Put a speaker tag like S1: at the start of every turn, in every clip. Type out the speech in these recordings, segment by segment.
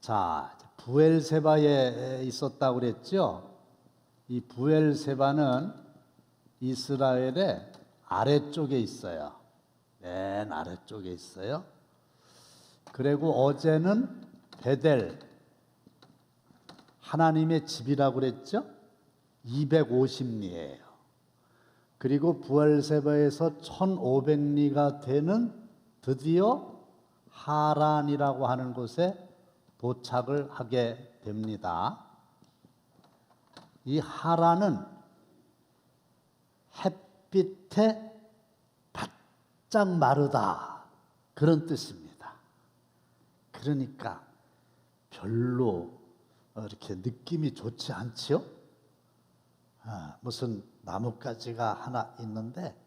S1: 자, 부엘세바에 있었다고 그랬죠? 이 부엘세바는 이스라엘의 아래쪽에 있어요. 맨 아래쪽에 있어요. 그리고 어제는 베델, 하나님의 집이라고 그랬죠? 250리예요. 그리고 부엘세바에서 1500리가 되는 드디어 하란이라고 하는 곳에 도착을 하게 됩니다. 이 하란은 햇빛에 바짝 마르다 그런 뜻입니다. 그러니까 별로 이렇게 느낌이 좋지 않지요? 무슨 나뭇가지가 하나 있는데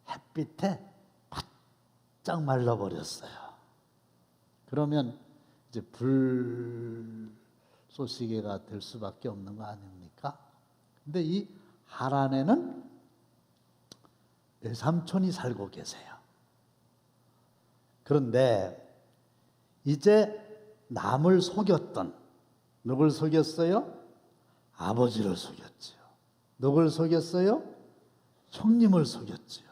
S1: 햇빛에 바짝 말라버렸어요. 그러면 이제 불쏘시개가 될 수밖에 없는 거 아닙니까? 근데 이 하란에는 외삼촌이 살고 계세요. 그런데 이제 남을 속였던, 누굴 속였어요? 아버지를 속였지요. 누굴 속였어요? 형님을 속였지요.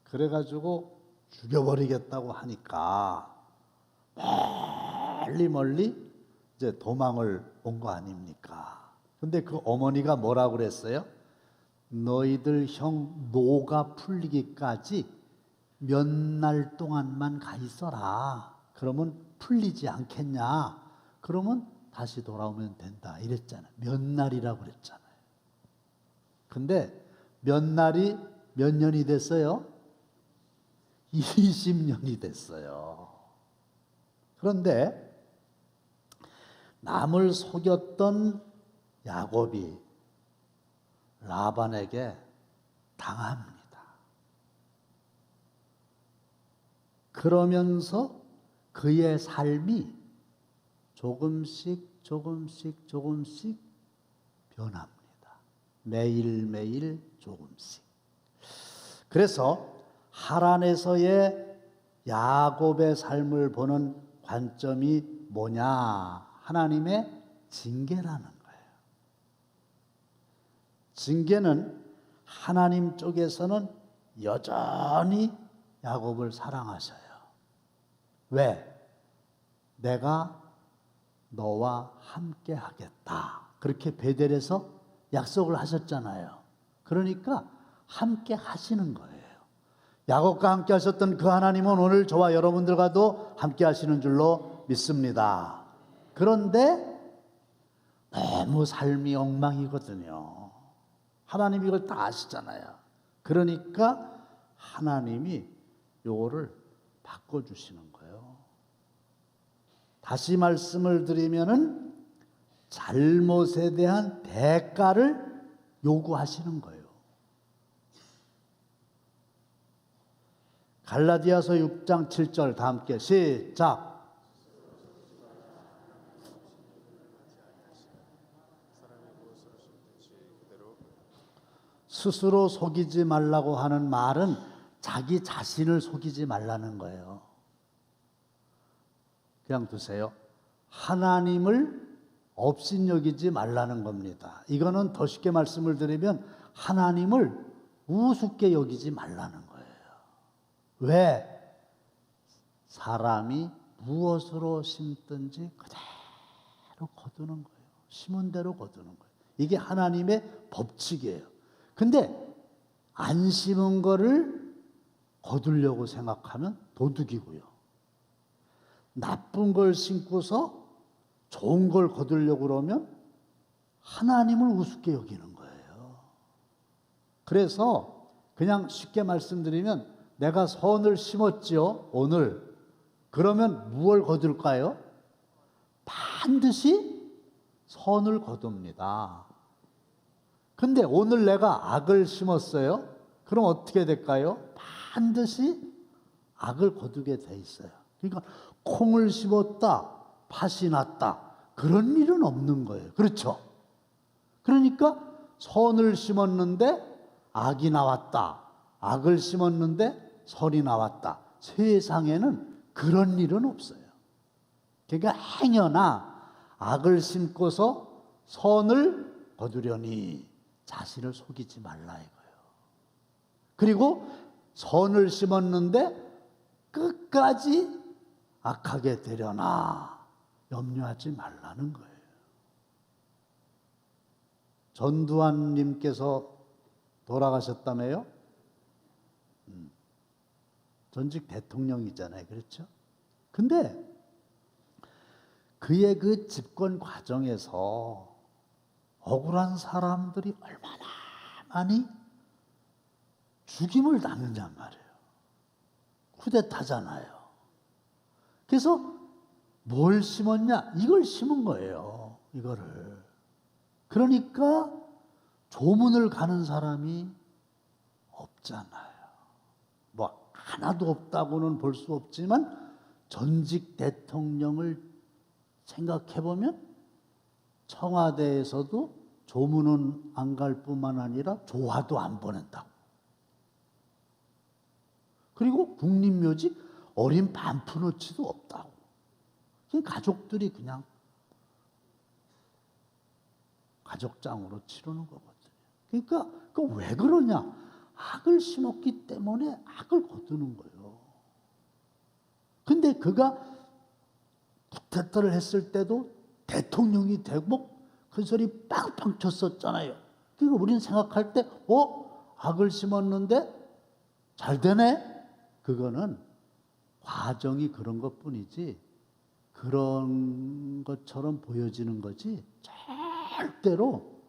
S1: 그래가지고 죽여버리겠다고 하니까 멀리 이제 도망을 온 거 아닙니까? 근데 그 어머니가 뭐라고 그랬어요? 너희들 형 노가 풀리기까지 몇 날 동안만 가 있어라. 그러면 풀리지 않겠냐? 그러면 다시 돌아오면 된다. 이랬잖아요. 몇 날이라고 그랬잖아요. 근데 몇 날이 몇 년이 됐어요? 20년이 됐어요. 그런데 남을 속였던 야곱이 라반에게 당합니다. 그러면서 그의 삶이 조금씩 변합니다. 매일매일 조금씩. 그래서 하란에서의 야곱의 삶을 보는 관점이 뭐냐? 하나님의 징계라는 거예요. 징계는 하나님 쪽에서는 여전히 야곱을 사랑하셔요. 왜? 내가 너와 함께 하겠다. 그렇게 베델에서 약속을 하셨잖아요. 그러니까 함께 하시는 거예요. 야곱과 함께 하셨던 그 하나님은 오늘 저와 여러분들과도 함께 하시는 줄로 믿습니다. 그런데 너무 삶이 엉망이거든요. 하나님이 이걸 다 아시잖아요. 그러니까 하나님이 요거를 바꿔주시는 거예요. 다시 말씀을 드리면은 잘못에 대한 대가를 요구하시는 거예요. 갈라디아서 6장 7절 다 함께 시작. 스스로 속이지 말라고 하는 말은 자기 자신을 속이지 말라는 거예요. 그냥 두세요. 하나님을 업신여기지 말라는 겁니다. 이거는 더 쉽게 말씀을 드리면 하나님을 우습게 여기지 말라는 거예요. 왜? 사람이 무엇으로 심든지 그대로 거두는 거예요. 심은 대로 거두는 거예요. 이게 하나님의 법칙이에요. 근데 안 심은 거를 거두려고 생각하면 도둑이고요. 나쁜 걸 심고서 좋은 걸 거두려고 그러면 하나님을 우습게 여기는 거예요. 그래서 그냥 쉽게 말씀드리면 내가 선을 심었지요, 오늘. 그러면 무엇을 거둘까요? 반드시 선을 거둡니다. 근데 오늘 내가 악을 심었어요? 그럼 어떻게 될까요? 반드시 악을 거두게 돼 있어요. 그러니까 콩을 심었다, 팥이 났다. 그런 일은 없는 거예요. 그렇죠? 그러니까 선을 심었는데 악이 나왔다. 악을 심었는데 선이 나왔다. 세상에는 그런 일은 없어요. 그러니까 행여나 악을 심고서 선을 거두려니 자신을 속이지 말라 이거예요. 그리고 선을 심었는데 끝까지 악하게 되려나 염려하지 말라는 거예요. 전두환 님께서 돌아가셨다며요? 전직 대통령이잖아요. 그렇죠? 근데 그의 그 집권 과정에서 억울한 사람들이 얼마나 많이 죽임을 당했냔 말이에요. 쿠데타잖아요. 그래서 뭘 심었냐? 이걸 심은 거예요. 이거를. 그러니까 조문을 가는 사람이 없잖아요. 뭐 하나도 없다고는 볼 수 없지만 전직 대통령을 생각해보면 청와대에서도 조문은 안 갈 뿐만 아니라 조화도 안 보낸다고. 그리고 국립묘지 어린 반푼어치도 없다고. 가족들이 그냥 가족장으로 치르는 거거든요. 그러니까 그 왜 그러냐? 악을 심었기 때문에 악을 거두는 거예요. 근데 그가 쿠데타를 했을 때도 대통령이 되고 큰 소리 빵빵 쳤었잖아요. 그러니까 우리는 생각할 때 악을 심었는데 잘 되네? 그거는 과정이 그런 것뿐이지 그런 것처럼 보여지는 거지 절대로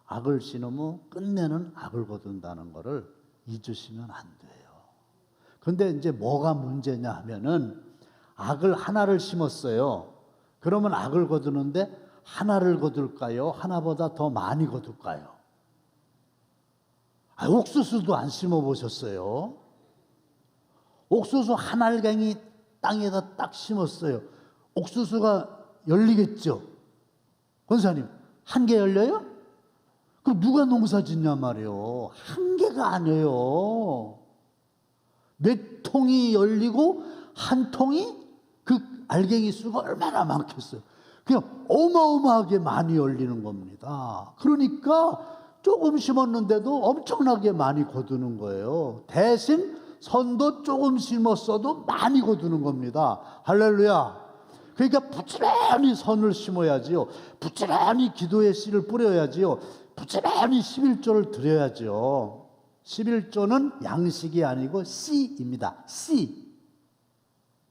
S1: 악을 심으면 끝내는 악을 거둔다는 것을 잊으시면 안 돼요. 그런데 이제 뭐가 문제냐 하면은 악을 하나를 심었어요. 그러면 악을 거두는데 하나를 거둘까요? 하나보다 더 많이 거둘까요? 옥수수도 안 심어보셨어요? 옥수수 한 알갱이 땅에다 딱 심었어요. 옥수수가 열리겠죠? 권사님, 한 개 열려요? 그럼 누가 농사 짓냐 말이에요. 한 개가 아니에요. 몇 통이 열리고 한 통이 그 알갱이 수가 얼마나 많겠어요. 그냥 어마어마하게 많이 열리는 겁니다. 그러니까 조금 심었는데도 엄청나게 많이 거두는 거예요. 대신 선도 조금 심었어도 많이 거두는 겁니다. 할렐루야. 그러니까 부지런히 선을 심어야지요. 부지런히 기도의 씨를 뿌려야지요. 부지런히 11조를 드려야지요. 11조는 양식이 아니고 씨입니다. 씨.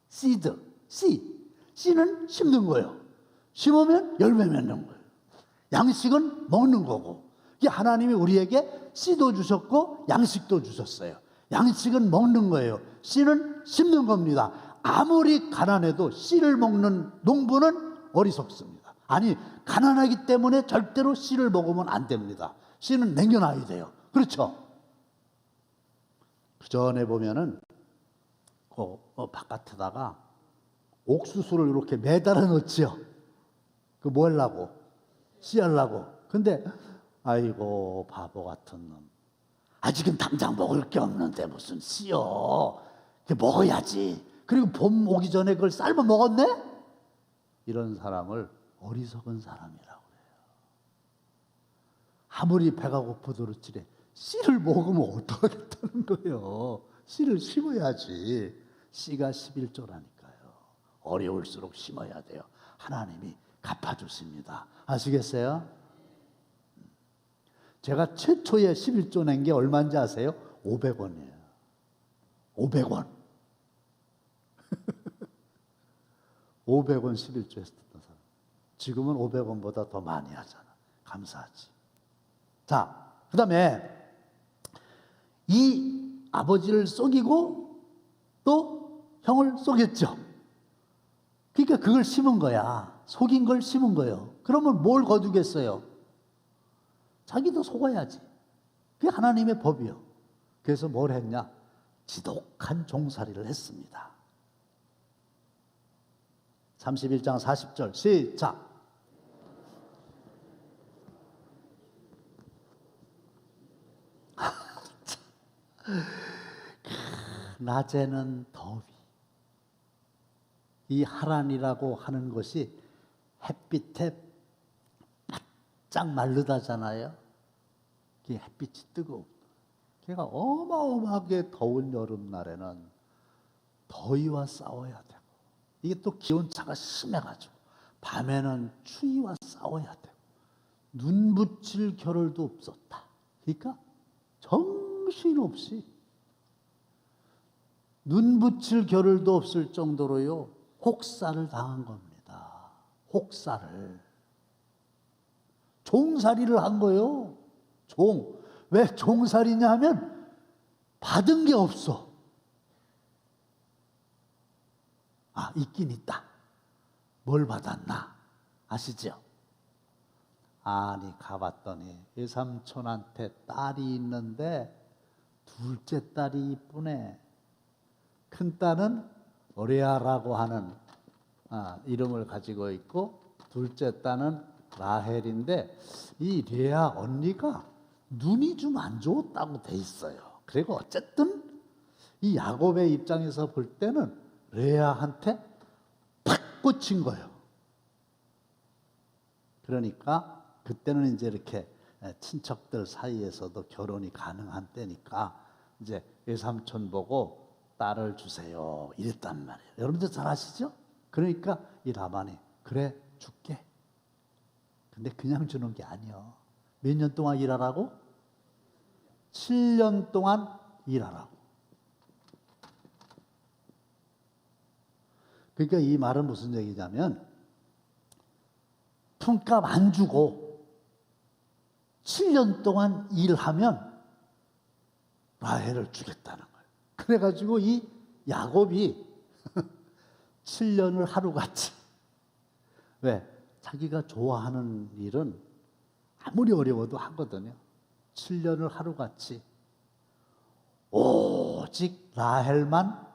S1: 시드. 씨. 씨는 심는 거예요. 심으면 열매 맺는 거예요. 양식은 먹는 거고. 하나님이 우리에게 씨도 주셨고 양식도 주셨어요. 양식은 먹는 거예요. 씨는 심는 겁니다. 아무리 가난해도 씨를 먹는 농부는 어리석습니다. 아니, 가난하기 때문에 절대로 씨를 먹으면 안 됩니다. 씨는 남겨놔야 돼요. 그렇죠? 그 전에 보면은 바깥에다가 옥수수를 이렇게 매달아 놓지요. 그 뭐 하려고? 씨 하려고. 근데 아이고 바보 같은 놈. 지금 당장 먹을 게 없는데 무슨 씨요. 먹어야지. 그리고 봄 오기 전에 그걸 삶아 먹었네? 이런 사람을 어리석은 사람이라고 해요. 아무리 배가 고프도록 지래 씨를 먹으면 어떡하겠다는 거예요. 씨를 심어야지. 씨가 11조라니까요. 어려울수록 심어야 돼요. 하나님이 갚아주십니다. 아시겠어요? 제가 최초에 11조 낸 게 얼마인지 아세요? 500원이에요. 500원. 500원 11조 했었던 사람. 지금은 500원보다 더 많이 하잖아. 감사하지. 자, 그 다음에 이 아버지를 속이고 또 형을 속였죠. 그러니까 그걸 심은 거야. 속인 걸 심은 거예요. 그러면 뭘 거두겠어요? 자기도 속아야지. 그게 하나님의 법이요. 그래서 뭘 했냐? 지독한 종살이를 했습니다. 31장 40절 시작. 낮에는 더위. 이 하란이라고 하는 것이 햇빛에 바짝 마르다잖아요. 그 햇빛이 뜨거워. 걔가 어마어마하게 더운 여름날에는 더위와 싸워야 되고, 이게 또 기온차가 심해가지고 밤에는 추위와 싸워야 되고, 눈 붙일 겨를도 없었다. 그러니까 정신없이 눈 붙일 겨를도 없을 정도로요, 혹사를 당한 겁니다. 혹사를. 종살이를 한 거예요. 왜 종살이냐 하면 받은 게 없어. 있긴 있다. 뭘 받았나 아시죠? 아니, 가봤더니 외삼촌한테 딸이 있는데 둘째 딸이 이쁘네. 큰 딸은 오레아라고 하는 이름을 가지고 있고, 둘째 딸은 라헬인데, 이 레아 언니가 눈이 좀 안 좋았다고 돼 있어요. 그리고 어쨌든 이 야곱의 입장에서 볼 때는 레아한테 팍 꽂힌 거예요. 그러니까 그때는 이제 이렇게 친척들 사이에서도 결혼이 가능한 때니까 이제 외삼촌 보고 딸을 주세요 이랬단 말이에요. 여러분들 잘 아시죠? 그러니까 이 라반이 그래 줄게. 근데 그냥 주는 게 아니요. 몇 년 동안 일하라고? 7년 동안 일하라고. 그러니까 이 말은 무슨 얘기냐면, 품값 안 주고 7년 동안 일하면 라헬을 주겠다는 거예요. 그래가지고 이 야곱이 7년을 하루같이, 왜? 자기가 좋아하는 일은 아무리 어려워도 하거든요. 7년을 하루같이 오직 라헬만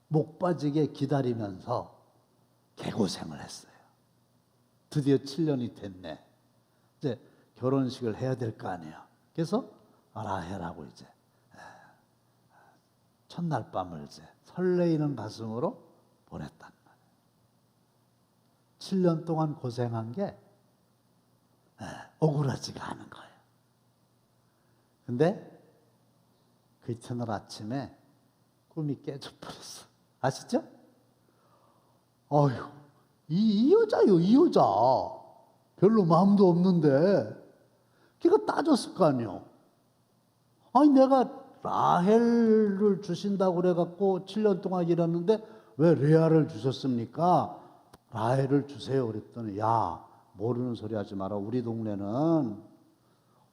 S1: 목 빠지게 기다리면서 개고생을 했어요. 드디어 7년이 됐네. 이제 결혼식을 해야 될 거 아니에요. 그래서 라헬하고 이제 첫날 밤을 이제 설레이는 가슴으로 보냈단 말이에요. 7년 동안 고생한 게 억울하지가 않은 거예요. 근데 그 이튿날 아침에 꿈이 깨져버렸어. 아시죠? 어휴, 이 여자요, 이 여자. 별로 마음도 없는데, 걔가 따졌을 거 아니요. 아니, 내가 라헬을 주신다고 그래갖고 7년 동안 일했는데, 왜 레아를 주셨습니까? 라헬을 주세요. 그랬더니, 야, 모르는 소리 하지 마라. 우리 동네는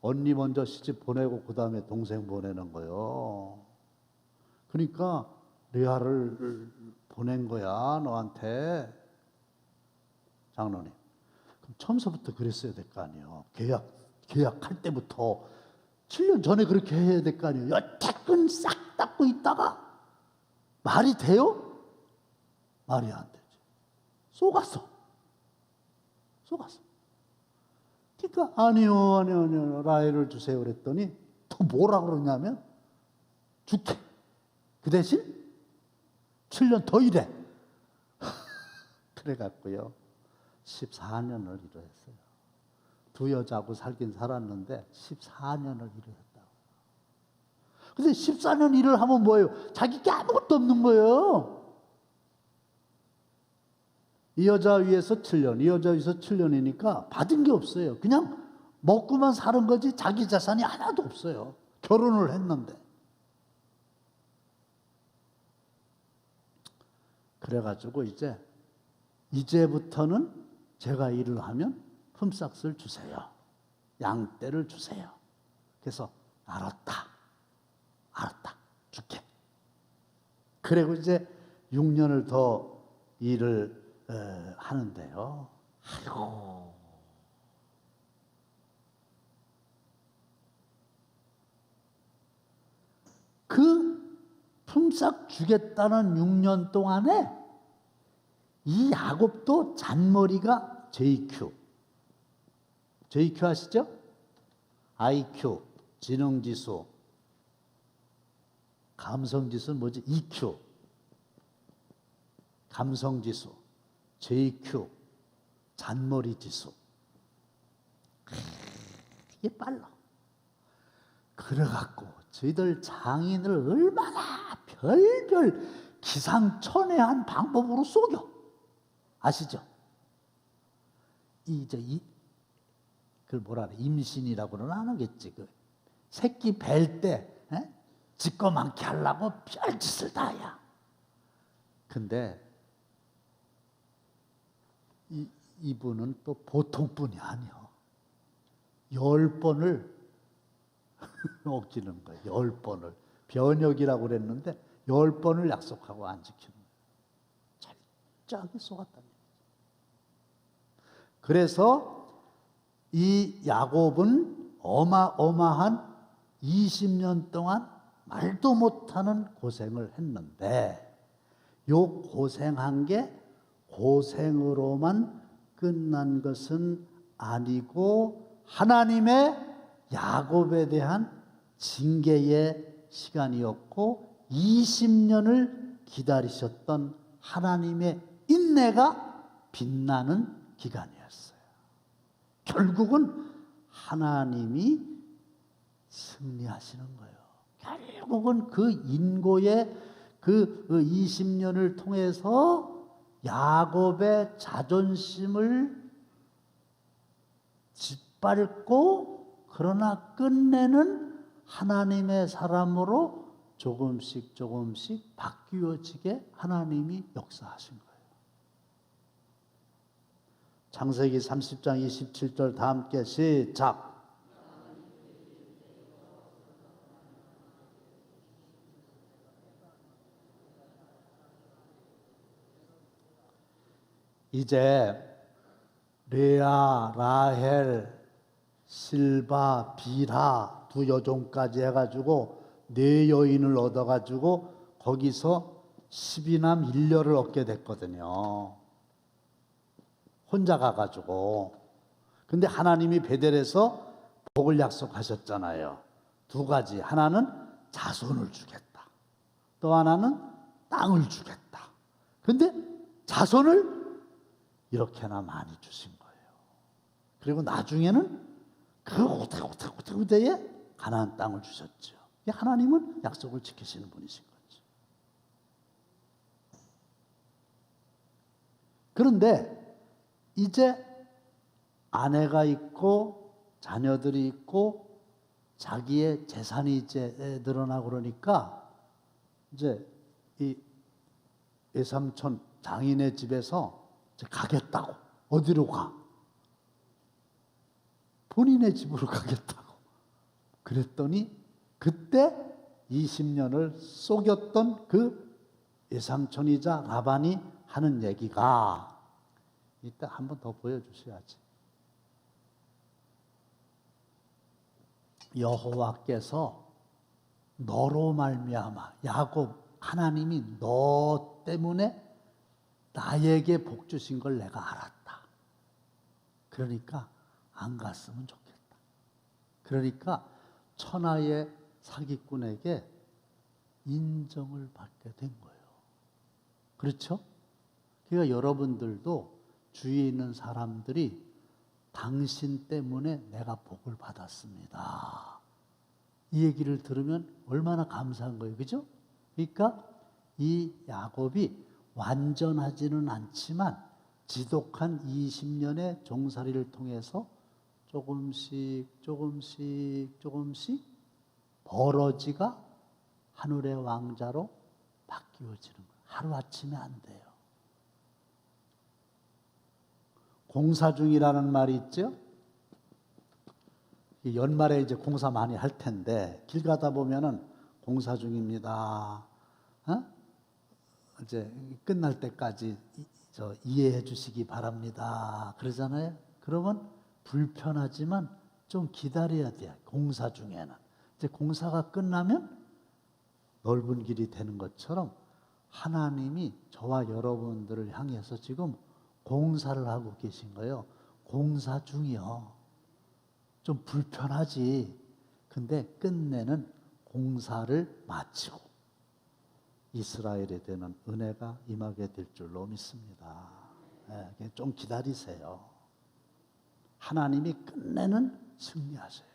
S1: 언니 먼저 시집 보내고 그 다음에 동생 보내는 거요. 그러니까 레아를 보낸 거야, 너한테. 장로님, 그럼 처음서부터 그랬어야 될 거 아니에요. 계약할 때부터 7년 전에 그렇게 해야 될 거 아니에요. 여태껏 싹 닦고 있다가 말이 돼요? 말이 안 되지. 속았어. 그러니까 아니요, 라헬을 주세요 그랬더니 또 뭐라 그러냐면, 줄게. 그 대신 7년 더 일해. 그래갖고요, 14년을 일했어요. 두 여자하고 살긴 살았는데 14년을 일을 했다고. 근데 14년 일을 하면 뭐예요? 자기 게 아무것도 없는 거예요. 이 여자 위해서 7년, 이 여자 위해서 7년이니까 받은 게 없어요. 그냥 먹고만 사는 거지 자기 자산이 하나도 없어요. 결혼을 했는데. 그래가지고 이제부터는 제가 일을 하면 품삯을 주세요. 양떼를 주세요. 그래서 알았다. 줄게. 그리고 이제 6년을 더 일을 하는데요. 아이고. 그 품삯 주겠다는 6년 동안에 이 야곱도 잔머리가 JQ 아시죠? IQ, 지능지수. 감성지수는 뭐지? EQ. 감성지수, JQ. 잔머리 지수. 이게 빨라. 그래갖고 저희들 장인을 얼마나 별별 기상천외한 방법으로 속여. 아시죠? 그걸 뭐라 그래? 임신이라고는 안 하겠지. 그 새끼 뵐 때 지꺼 많게 하려고 별짓을 다 해야. 근데 이분은 또 보통 분이 아니야. 10번을 어기는 거예요. 10번을. 변역이라고 그랬는데 10번을 약속하고 안 지키는 거예요. 철저하게 속았다는 얘기죠. 그래서 이 야곱은 어마어마한 20년 동안 말도 못하는 고생을 했는데 요 고생한 게 고생으로만 끝난 것은 아니고 하나님의 야곱에 대한 징계의 시간이었고 20년을 기다리셨던 하나님의 인내가 빛나는 기간이었어요. 결국은 하나님이 승리하시는 거예요. 결국은 그 인고의 그 20년을 통해서 야곱의 자존심을 짓밟고 그러나 끝내는 하나님의 사람으로 조금씩 바뀌어지게 하나님이 역사하신 거예요. 창세기 30장 27절 다 함께 시작. 이제 레아, 라헬, 실바, 빌하 두 여종까지 해가지고 4여인을 얻어가지고 거기서 12남 1녀를 얻게 됐거든요. 혼자 가가지고. 근데 하나님이 베델에서 복을 약속하셨잖아요. 2가지. 하나는 자손을 주겠다. 또 하나는 땅을 주겠다. 근데 자손을 이렇게나 많이 주신 거예요. 그리고 나중에는 그 후대에 가나안 땅을 주셨죠. 하나님은 약속을 지키시는 분이신 거죠. 그런데 이제 아내가 있고 자녀들이 있고 자기의 재산이 이제 늘어나고 그러니까 이제 이 외삼촌 장인의 집에서 이제 가겠다고. 어디로 가? 본인의 집으로 가겠다고. 그랬더니 그때 20년을 속였던 그 외삼촌이자 라반이 하는 얘기가 이따 한 번 더 보여주셔야지. 여호와께서 너로 말미암아 야곱 하나님이 너 때문에 나에게 복 주신 걸 내가 알았다. 그러니까 안 갔으면 좋겠다. 그러니까 천하의 사기꾼에게 인정을 받게 된 거예요. 그렇죠? 그러니까 여러분들도 주위에 있는 사람들이 당신 때문에 내가 복을 받았습니다. 이 얘기를 들으면 얼마나 감사한 거예요. 그죠? 그러니까 이 야곱이 완전하지는 않지만 지독한 20년의 종살이를 통해서 조금씩 버러지가 하늘의 왕자로 바뀌어지는 거예요. 하루아침에 안 돼요. 공사 중이라는 말이 있죠. 연말에 이제 공사 많이 할 텐데 길 가다 보면은 공사 중입니다. 이제 끝날 때까지 이해해 주시기 바랍니다. 그러잖아요. 그러면 불편하지만 좀 기다려야 돼요. 공사 중에는. 이제 공사가 끝나면 넓은 길이 되는 것처럼 하나님이 저와 여러분들을 향해서 지금 공사를 하고 계신 거예요. 공사 중이요. 좀 불편하지. 근데 끝내는 공사를 마치고 이스라엘에 대한 은혜가 임하게 될 줄로 믿습니다. 좀 기다리세요. 하나님이 끝내는 승리하세요.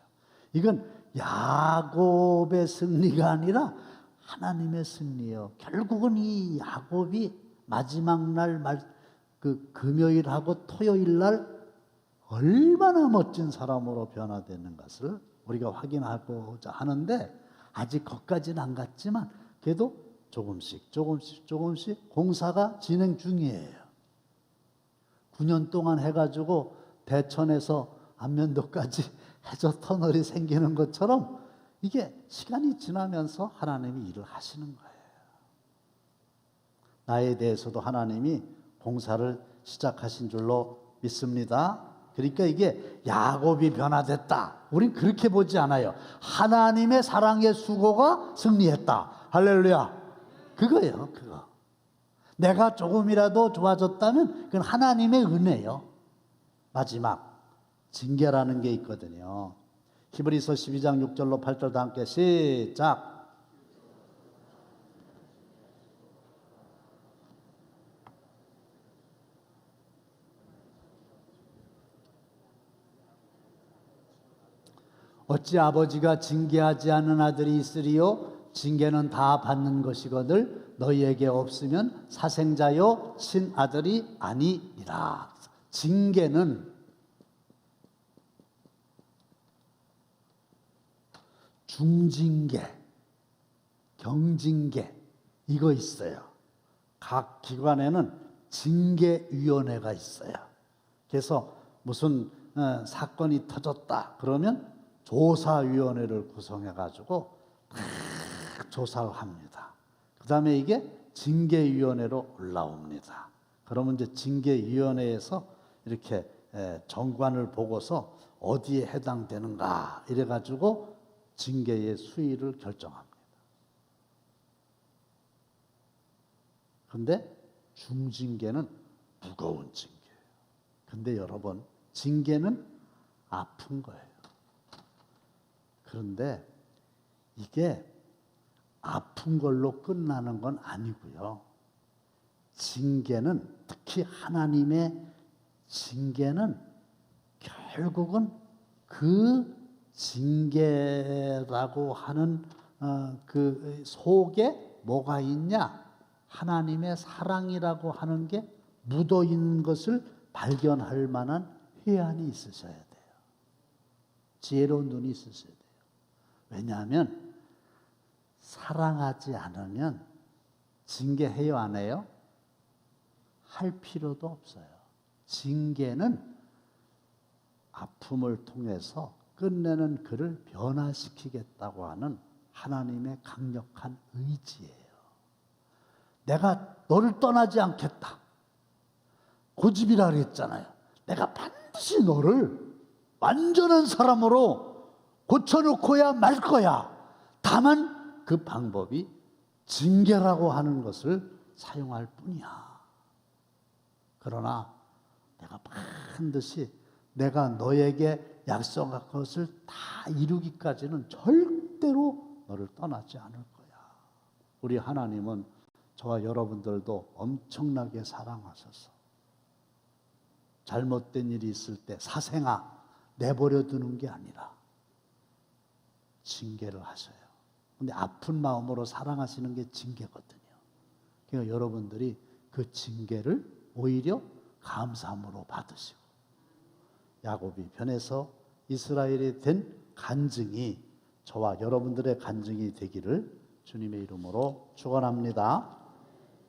S1: 이건 야곱의 승리가 아니라 하나님의 승리예요. 결국은 이 야곱이 마지막 날 그 금요일하고 토요일 날 얼마나 멋진 사람으로 변화되는 것을 우리가 확인하고자 하는데, 아직 거기까지는 안 갔지만 그래도 조금씩 공사가 진행 중이에요. 9년 동안 해가지고 대천에서 안면도까지 해저 터널이 생기는 것처럼 이게 시간이 지나면서 하나님이 일을 하시는 거예요. 나에 대해서도 하나님이 공사를 시작하신 줄로 믿습니다. 그러니까 이게 야곱이 변화됐다, 우린 그렇게 보지 않아요. 하나님의 사랑의 수고가 승리했다. 할렐루야. 그거예요. 그거. 내가 조금이라도 좋아졌다면 그건 하나님의 은혜요. 마지막 징계라는 게 있거든요. 히브리서 12장 6절로 8절 다 함께 시작. 어찌 아버지가 징계하지 않은 아들이 있으리요? 징계는 다 받는 것이거늘 너희에게 없으면 사생자요 친아들이 아니니라. 징계는 중징계, 경징계 이거 있어요. 각 기관에는 징계위원회가 있어요. 그래서 무슨 사건이 터졌다 그러면 조사위원회를 구성해가지고 조사를 합니다. 그 다음에 이게 징계위원회로 올라옵니다. 그러면 이제 징계위원회에서 이렇게 정관을 보고서 어디에 해당되는가 이래가지고 징계의 수위를 결정합니다. 그런데 중징계는 무거운 징계예요. 근데 여러분, 징계는 아픈 거예요. 그런데 이게 아픈 걸로 끝나는 건 아니고요. 징계는, 특히 하나님의 징계는 결국은 그 징계라고 하는 그 속에 뭐가 있냐? 하나님의 사랑이라고 하는 게 묻어 있는 것을 발견할 만한 회한이 있으셔야 돼요. 지혜로운 눈이 있으셔야 돼요. 왜냐하면 사랑하지 않으면 징계해요, 안 해요? 할 필요도 없어요. 징계는 아픔을 통해서 끝내는 그를 변화시키겠다고 하는 하나님의 강력한 의지예요. 내가 너를 떠나지 않겠다. 고집이라 그랬잖아요. 내가 반드시 너를 완전한 사람으로 고쳐놓고야 말 거야. 다만 그 방법이 징계라고 하는 것을 사용할 뿐이야. 그러나 내가 반드시 내가 너에게 약속한 것을 다 이루기까지는 절대로 너를 떠나지 않을 거야. 우리 하나님은 저와 여러분들도 엄청나게 사랑하셔서 잘못된 일이 있을 때 사생아 내버려 두는 게 아니라 징계를 하셔요. 근데 아픈 마음으로 사랑하시는 게 징계거든요. 그러니까 여러분들이 그 징계를 오히려 감사함으로 받으시고, 야곱이 변해서 이스라엘이 된 간증이 저와 여러분들의 간증이 되기를 주님의 이름으로 축원합니다.